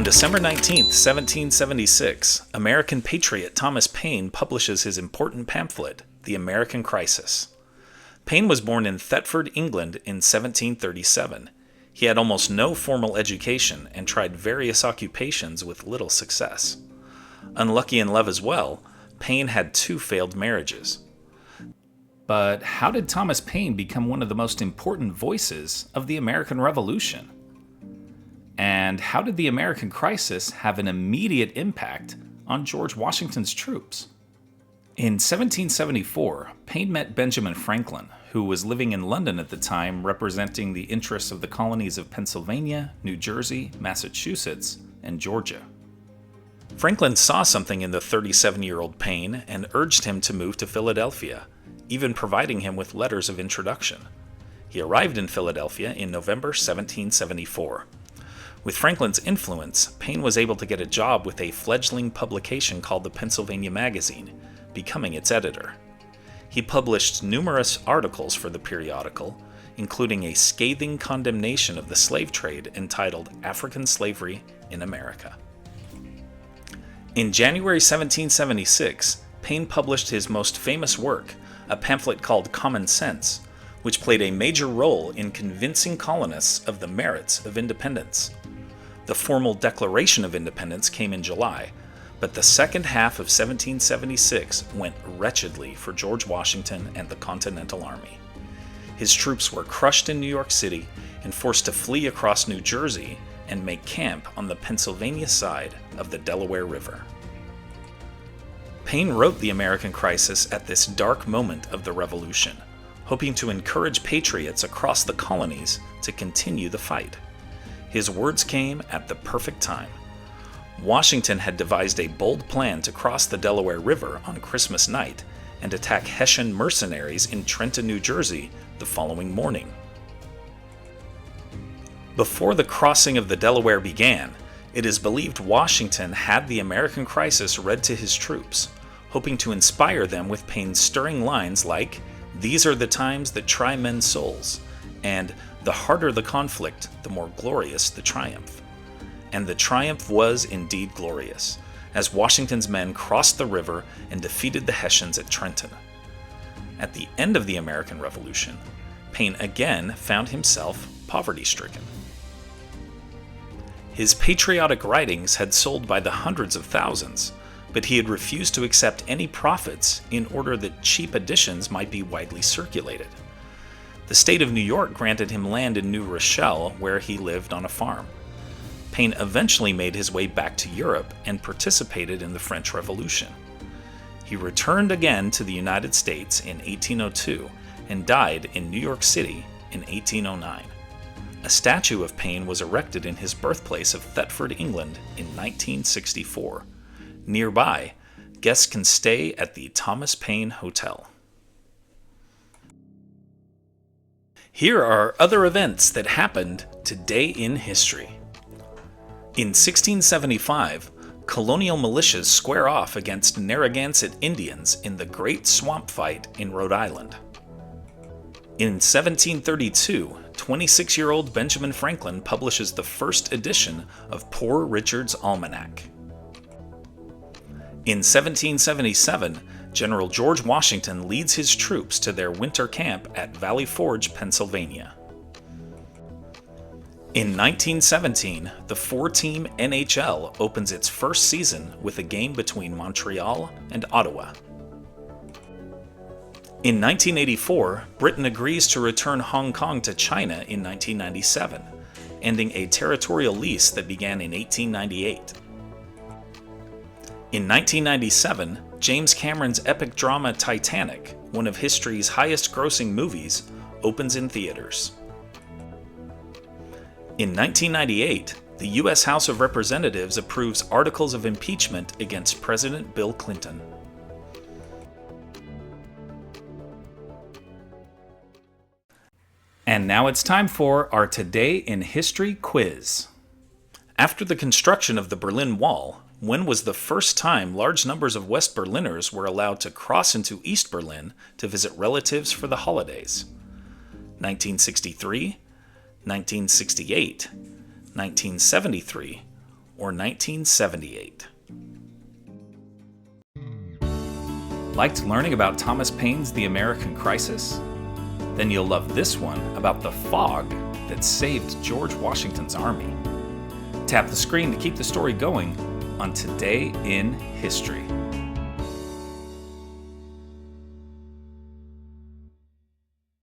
On December 19, 1776, American patriot Thomas Paine publishes his important pamphlet, The American Crisis. Paine was born in Thetford, England in 1737. He had almost no formal education and tried various occupations with little success. Unlucky in love as well, Paine had 2 failed marriages. But how did Thomas Paine become one of the most important voices of the American Revolution? And how did the American Crisis have an immediate impact on George Washington's troops? In 1774, Paine met Benjamin Franklin, who was living in London at the time representing the interests of the colonies of Pennsylvania, New Jersey, Massachusetts, and Georgia. Franklin saw something in the 37-year-old Paine and urged him to move to Philadelphia, even providing him with letters of introduction. He arrived in Philadelphia in November 1774. With Franklin's influence, Paine was able to get a job with a fledgling publication called the Pennsylvania Magazine, becoming its editor. He published numerous articles for the periodical, including a scathing condemnation of the slave trade entitled African Slavery in America. In January 1776, Paine published his most famous work, a pamphlet called Common Sense, which played a major role in convincing colonists of the merits of independence. The formal Declaration of Independence came in July, but the second half of 1776 went wretchedly for George Washington and the Continental Army. His troops were crushed in New York City and forced to flee across New Jersey and make camp on the Pennsylvania side of the Delaware River. Paine wrote The American Crisis at this dark moment of the Revolution, hoping to encourage patriots across the colonies to continue the fight. His words came at the perfect time. Washington had devised a bold plan to cross the Delaware River on Christmas night and attack Hessian mercenaries in Trenton, New Jersey, the following morning. Before the crossing of the Delaware began, it is believed Washington had The American Crisis read to his troops, hoping to inspire them with Paine's stirring lines like, "These are the times that try men's souls," and "The harder the conflict, the more glorious the triumph." And the triumph was indeed glorious, as Washington's men crossed the river and defeated the Hessians at Trenton. At the end of the American Revolution, Paine again found himself poverty-stricken. His patriotic writings had sold by the hundreds of thousands, but he had refused to accept any profits in order that cheap editions might be widely circulated. The state of New York granted him land in New Rochelle, where he lived on a farm. Paine eventually made his way back to Europe and participated in the French Revolution. He returned again to the United States in 1802 and died in New York City in 1809. A statue of Paine was erected in his birthplace of Thetford, England in 1964. Nearby, guests can stay at the Thomas Paine Hotel. Here are other events that happened today in history. In 1675, colonial militias square off against Narragansett Indians in the Great Swamp Fight in Rhode Island. In 1732, 26-year-old Benjamin Franklin publishes the first edition of Poor Richard's Almanac. In 1777, General George Washington leads his troops to their winter camp at Valley Forge, Pennsylvania. In 1917, the 4-team NHL opens its first season with a game between Montreal and Ottawa. In 1984, Britain agrees to return Hong Kong to China in 1997, ending a territorial lease that began in 1898. In 1997, James Cameron's epic drama Titanic, one of history's highest-grossing movies, opens in theaters. In 1998, the U.S. House of Representatives approves articles of impeachment against President Bill Clinton. And now it's time for our Today in History quiz. After the construction of the Berlin Wall, when was the first time large numbers of West Berliners were allowed to cross into East Berlin to visit relatives for the holidays? 1963, 1968, 1973, or 1978? Liked learning about Thomas Paine's The American Crisis? Then you'll love this one about the fog that saved George Washington's army. Tap the screen to keep the story going on Today in History.